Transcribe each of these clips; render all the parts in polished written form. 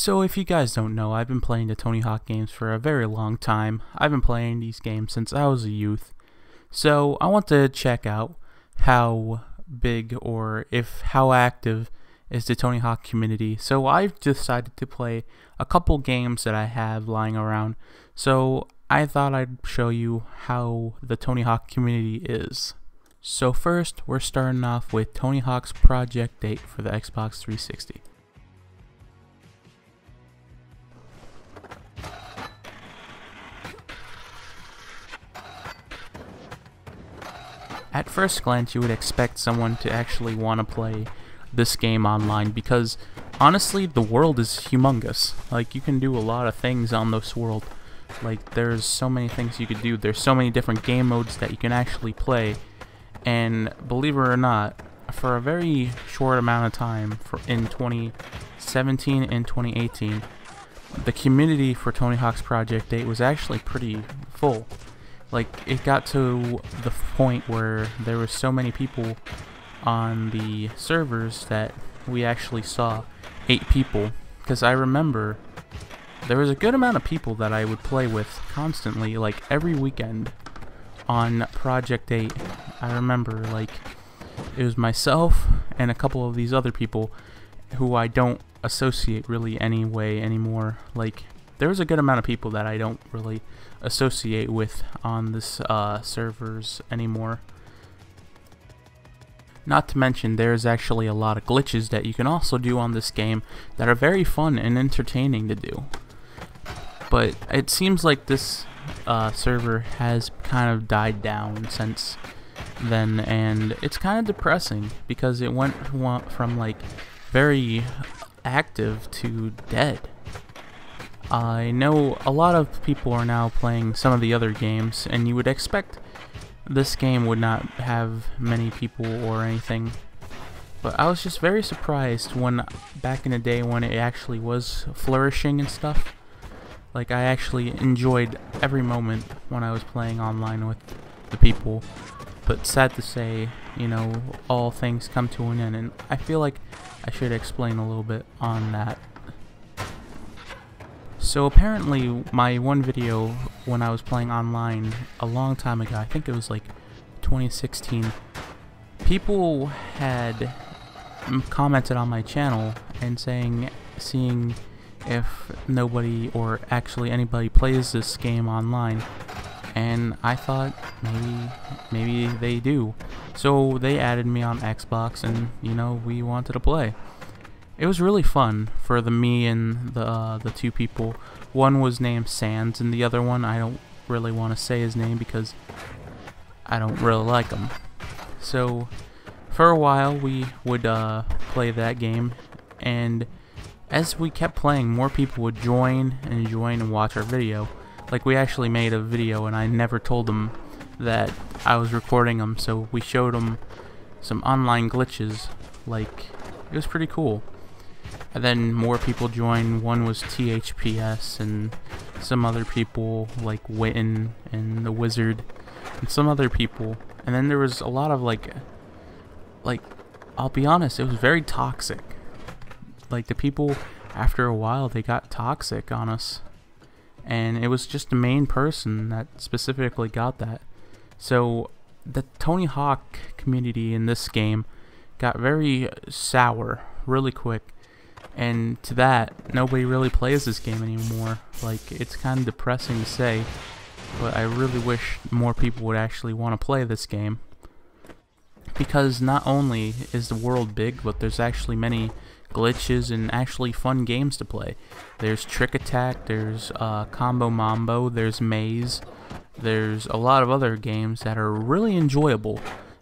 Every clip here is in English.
So if you guys don't know, I've been playing the Tony Hawk games for a very long time. I've been playing these games since I was a youth. So I want to check out how big or how active is the Tony Hawk community. So I've decided to play a couple games that I have lying around. So I thought I'd show you how the Tony Hawk community is. So first, we're starting off with Tony Hawk's project date for the Xbox 360. At first glance, you would expect someone to actually want to play this game online because, honestly, the world is humongous. Like, you can do a lot of things on this world. Like, there's so many things you could do. There's so many different game modes that you can actually play. And believe it or not, for a very short amount of time, in 2017 and 2018, the community for Tony Hawk's Project 8 was actually pretty full. Like, it got to the point where there were so many people on the servers that we actually saw 8 people. Because I remember there was a good amount of people that I would play with constantly, like every weekend on Project 8. I remember, like, it was myself and a couple of these other people who I don't associate really anyway anymore. Like, there was a good amount of people that I don't really associate with on this servers anymore. Not to mention, there's actually a lot of glitches that you can also do on this game that are very fun and entertaining to do. But it seems like this server has kind of died down since then, and it's kind of depressing because it went from like very active to dead. I know a lot of people are now playing some of the other games, and you would expect this game would not have many people or anything, but I was just very surprised when back in the day when it actually was flourishing and stuff. Like, I actually enjoyed every moment when I was playing online with the people, but sad to say, you know, all things come to an end, and I feel like I should explain a little bit on that. So apparently my one video when I was playing online a long time ago, I think it was like 2016, people had commented on my channel and seeing if nobody or actually anybody plays this game online, and I thought maybe they do. So they added me on Xbox, and you know, we wanted to play. It was really fun for me and the two people. One was named Sands, and the other one, I don't really want to say his name because I don't really like him. So for a while we would play that game, and as we kept playing, more people would join and watch our video. Like, we actually made a video and I never told them that I was recording them, so we showed them some online glitches. Like, it was pretty cool. And then more people joined. One was THPS and some other people like Witten and the Wizard and some other people. And then there was a lot of like I'll be honest, it was very toxic. Like, the people, after a while, they got toxic on us. And it was just the main person that specifically got that. So the Tony Hawk community in this game got very sour really quick. And to that, nobody really plays this game anymore. Like, it's kind of depressing to say, but I really wish more people would actually want to play this game. Because not only is the world big, but there's actually many glitches and actually fun games to play. There's Trick Attack, there's Combo Mambo, there's Maze, there's a lot of other games that are really enjoyable.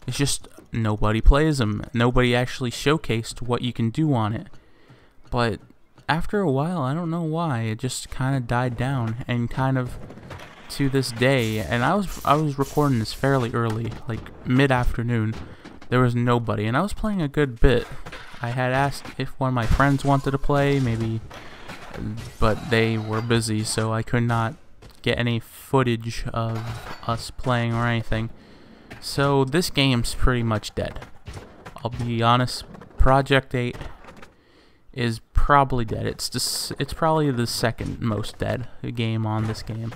It's just nobody plays them. Nobody actually showcased what you can do on it. But after a while, I don't know why, it just kind of died down, and kind of to this day, and I was recording this fairly early, like mid-afternoon. There was nobody, and I was playing a good bit. I had asked if one of my friends wanted to play, maybe, but they were busy, so I could not get any footage of us playing or anything. So this game's pretty much dead. I'll be honest, Project 8 is probably dead. It's probably the second most dead game on this game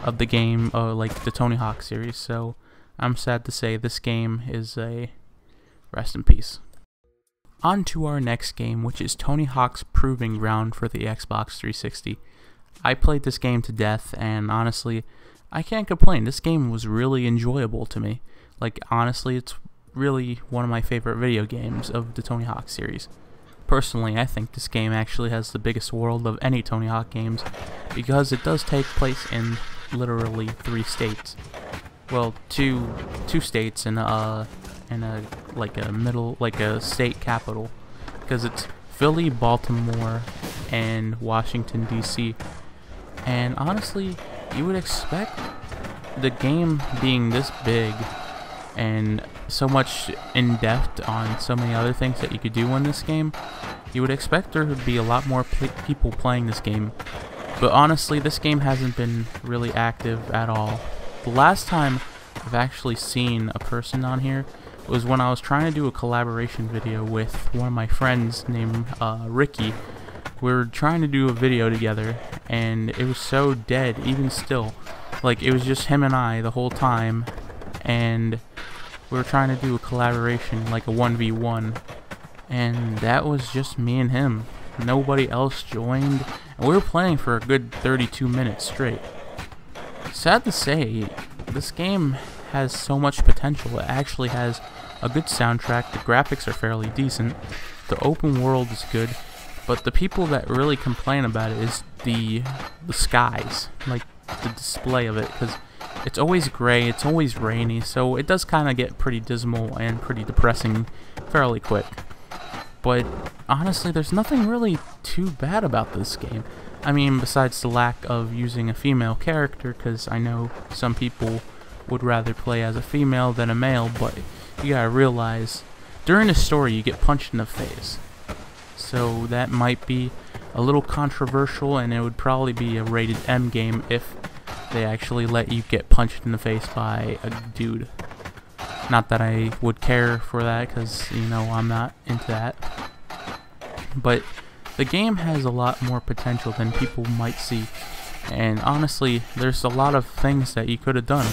of the game, like the Tony Hawk series. So I'm sad to say this game is a rest in peace. On to our next game, which is Tony Hawk's Proving Ground for the Xbox 360. I played this game to death, and honestly, I can't complain. This game was really enjoyable to me. Like, honestly, it's really one of my favorite video games of the Tony Hawk series. Personally, I think this game actually has the biggest world of any Tony Hawk games, because it does take place in literally 3 states. Well, two states and a state capital, because it's Philly, Baltimore, and Washington D.C. And honestly, you would expect the game being this big and so much in depth on so many other things that you could do in this game, you would expect there to be a lot more people playing this game. But honestly, this game hasn't been really active at all. The last time I've actually seen a person on here was when I was trying to do a collaboration video with one of my friends named Ricky. We were trying to do a video together, and it was so dead, even still. Like, it was just him and I the whole time, and we were trying to do a collaboration, like a 1v1, and that was just me and him. Nobody else joined, and we were playing for a good 32 minutes straight. Sad to say, this game has so much potential. It actually has a good soundtrack, the graphics are fairly decent, the open world is good, but the people that really complain about it is the skies, like the display of it, because it's always gray, it's always rainy, so it does kind of get pretty dismal and pretty depressing fairly quick. But honestly, there's nothing really too bad about this game. I mean, besides the lack of using a female character, because I know some people would rather play as a female than a male, but you gotta realize, during the story you get punched in the face. So that might be a little controversial, and it would probably be a rated M game if they actually let you get punched in the face by a dude. Not that I would care for that, because, you know, I'm not into that. But the game has a lot more potential than people might see. And honestly, there's a lot of things that you could have done.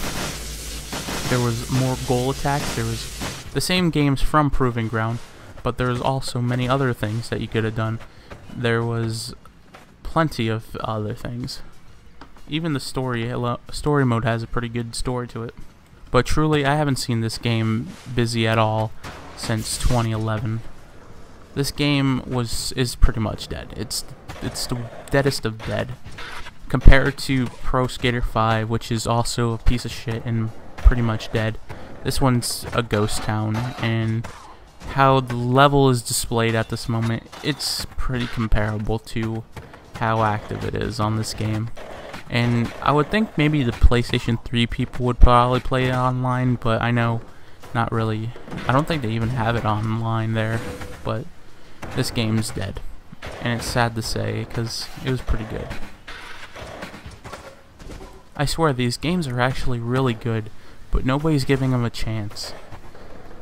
There was more goal attacks, there was the same games from Proving Ground, but there was also many other things that you could have done. There was plenty of other things. Even the story mode has a pretty good story to it. But truly, I haven't seen this game busy at all since 2011. This game is pretty much dead. It's the deadest of dead. Compared to Pro Skater 5, which is also a piece of shit and pretty much dead, this one's a ghost town, and how the level is displayed at this moment, it's pretty comparable to how active it is on this game. And I would think maybe the PlayStation 3 people would probably play it online, but I know not really. I don't think they even have it online there, but this game's dead. And it's sad to say, because it was pretty good. I swear, these games are actually really good, but nobody's giving them a chance.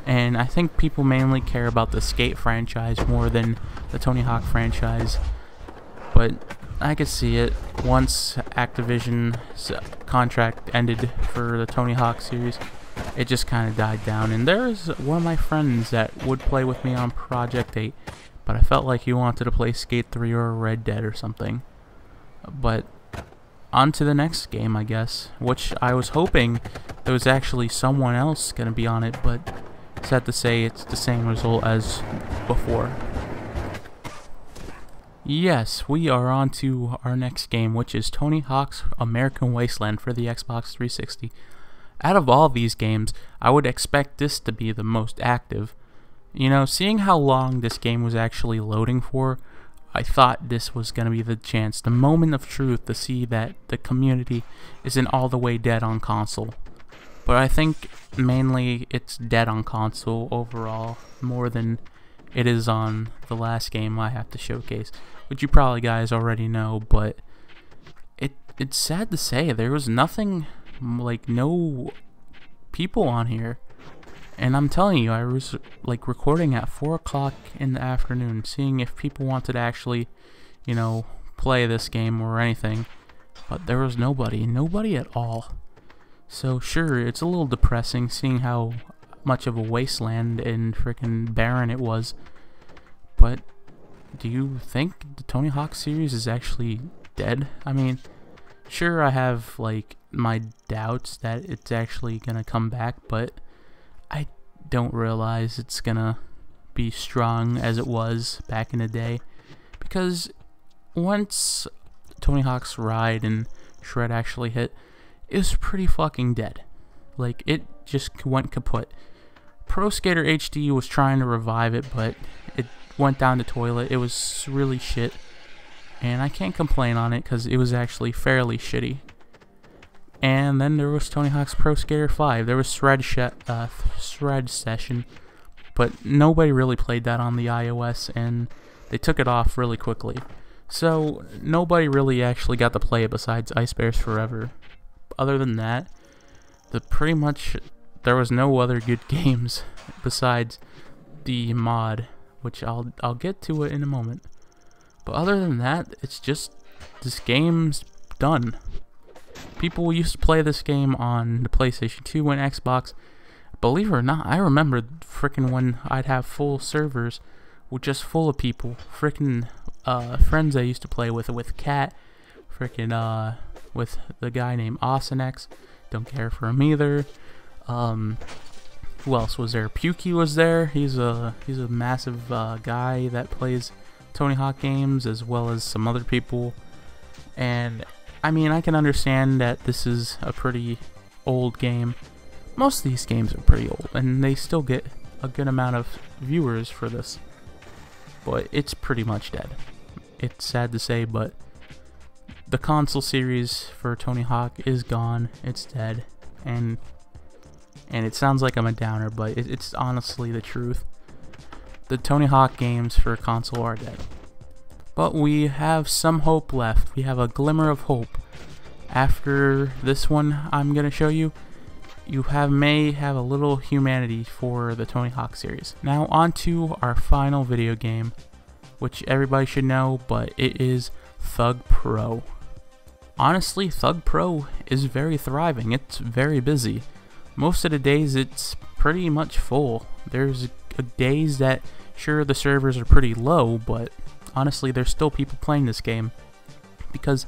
And I think people mainly care about the Skate franchise more than the Tony Hawk franchise. But I could see it. Once Activision's contract ended for the Tony Hawk series, it just kind of died down. And there's one of my friends that would play with me on Project 8, but I felt like he wanted to play Skate 3 or Red Dead or something. But on to the next game, I guess, which I was hoping there was actually someone else going to be on it, but sad to say it's the same result as before. Yes, we are on to our next game, which is Tony Hawk's American Wasteland for the Xbox 360. Out of all these games, I would expect this to be the most active. You know, seeing how long this game was actually loading for, I thought this was going to be the chance, the moment of truth, to see that the community isn't all the way dead on console. But I think mainly it's dead on console overall, more than it is on the last game I have to showcase, which you probably guys already know. But it's sad to say, there was nothing, like no people on here. And I'm telling you, I was like recording at 4 o'clock in the afternoon, seeing if people wanted to actually, you know, play this game or anything. But there was nobody at all. So sure, it's a little depressing seeing how much of a wasteland and freaking barren it was. But do you think the Tony Hawk series is actually dead? I mean, sure, I have like my doubts that it's actually gonna come back, but I don't realize it's gonna be strong as it was back in the day, because once Tony Hawk's Ride and Shred actually hit, it was pretty fucking dead. Like, it just went kaput. Pro Skater HD was trying to revive it, but it went down the toilet. It was really shit, and I can't complain on it because it was actually fairly shitty. And then there was Tony Hawk's Pro Skater 5. There was Shred Session, but nobody really played that on the iOS, and they took it off really quickly. So nobody really actually got to play it besides Ice Bears Forever. Other than that, there was no other good games besides the mod, which I'll get to it in a moment. But other than that, it's just, this game's done. People used to play this game on the PlayStation 2 and Xbox. Believe it or not, I remember frickin' when I'd have full servers with just full of people. Frickin' friends I used to play with Cat, frickin' with the guy named Awesonex. Don't care for him either. Who else was there? Pukey was there. He's a massive guy that plays Tony Hawk games, as well as some other people. And I mean, I can understand that this is a pretty old game. Most of these games are pretty old, and they still get a good amount of viewers for this. But it's pretty much dead. It's sad to say, but the console series for Tony Hawk is gone. It's dead. And it sounds like I'm a downer, but it's honestly the truth. The Tony Hawk games for console are dead. But we have some hope left. We have a glimmer of hope. After this one I'm going to show you, you may have a little humanity for the Tony Hawk series. Now on to our final video game, which everybody should know, but it is Thug Pro. Honestly, Thug Pro is very thriving. It's very busy. Most of the days it's pretty much full. There's days that, sure, the servers are pretty low, but honestly there's still people playing this game, because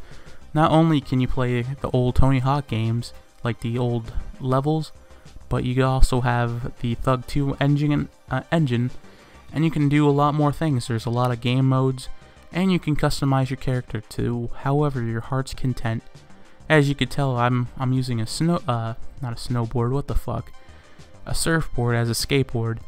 not only can you play the old Tony Hawk games, like the old levels, but you also have the Thug 2 engine, and you can do a lot more things. There's a lot of game modes, and you can customize your character to however your heart's content. As you could tell, I'm using a not a snowboard, what the fuck, a surfboard as a skateboard.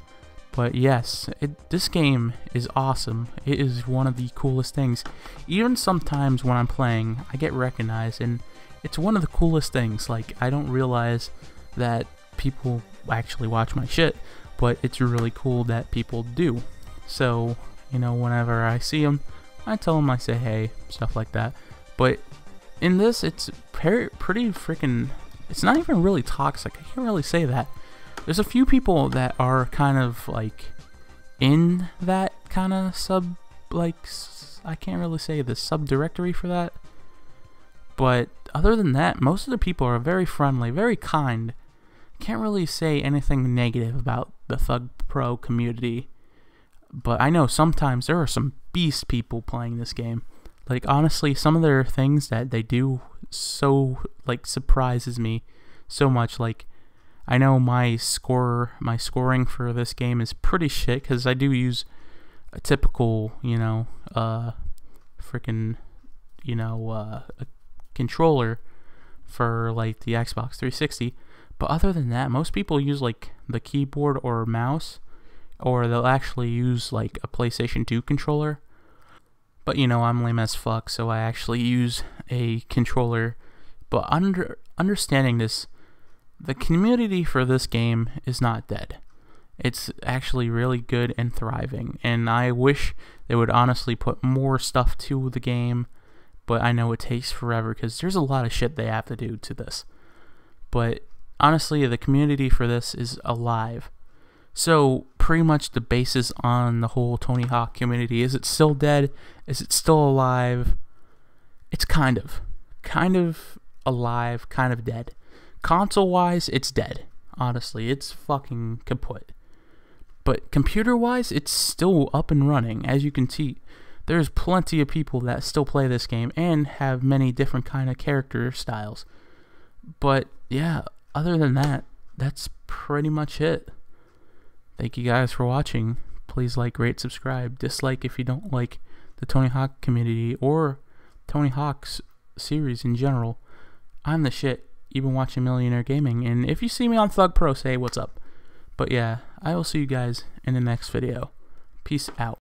But yes, this game is awesome. It is one of the coolest things. Even sometimes when I'm playing, I get recognized, and it's one of the coolest things. Like, I don't realize that people actually watch my shit, but it's really cool that people do. So, you know, whenever I see them, I tell them, I say hey, stuff like that. But in this, it's pretty freaking, it's not even really toxic. I can't really say that. There's a few people that are kind of like in that kind of I can't really say the subdirectory for that. But other than that, most of the people are very friendly, very kind. Can't really say anything negative about the Thug Pro community. But I know sometimes there are some beast people playing this game. Like, honestly, some of their things that they do so, like, surprises me so much. Like, I know my scoring for this game is pretty shit, because I do use a typical, you know, a controller for, like, the Xbox 360. But other than that, most people use, like, the keyboard or mouse, or they'll actually use, like, a PlayStation 2 controller. But, you know, I'm lame as fuck, so I actually use a controller. But understanding this, the community for this game is not dead. It's actually really good and thriving, and I wish they would honestly put more stuff to the game, but I know it takes forever because there's a lot of shit they have to do to this. But honestly, the community for this is alive. So pretty much the basis on the whole Tony Hawk community, is it still dead? Is it still alive? It's kind of alive, kind of dead. Console wise, it's dead. Honestly, it's fucking kaput. But computer wise, it's still up and running. As you can see, there's plenty of people that still play this game and have many different kind of character styles. But yeah, other than that, that's pretty much it. Thank you guys for watching. Please like, rate, subscribe. Dislike if you don't like the Tony Hawk community or Tony Hawk's series in general. I'm the shit. You've been watching Millionaire Gaming, and if you see me on Thug Pro, say what's up. But yeah, I will see you guys in the next video. Peace out.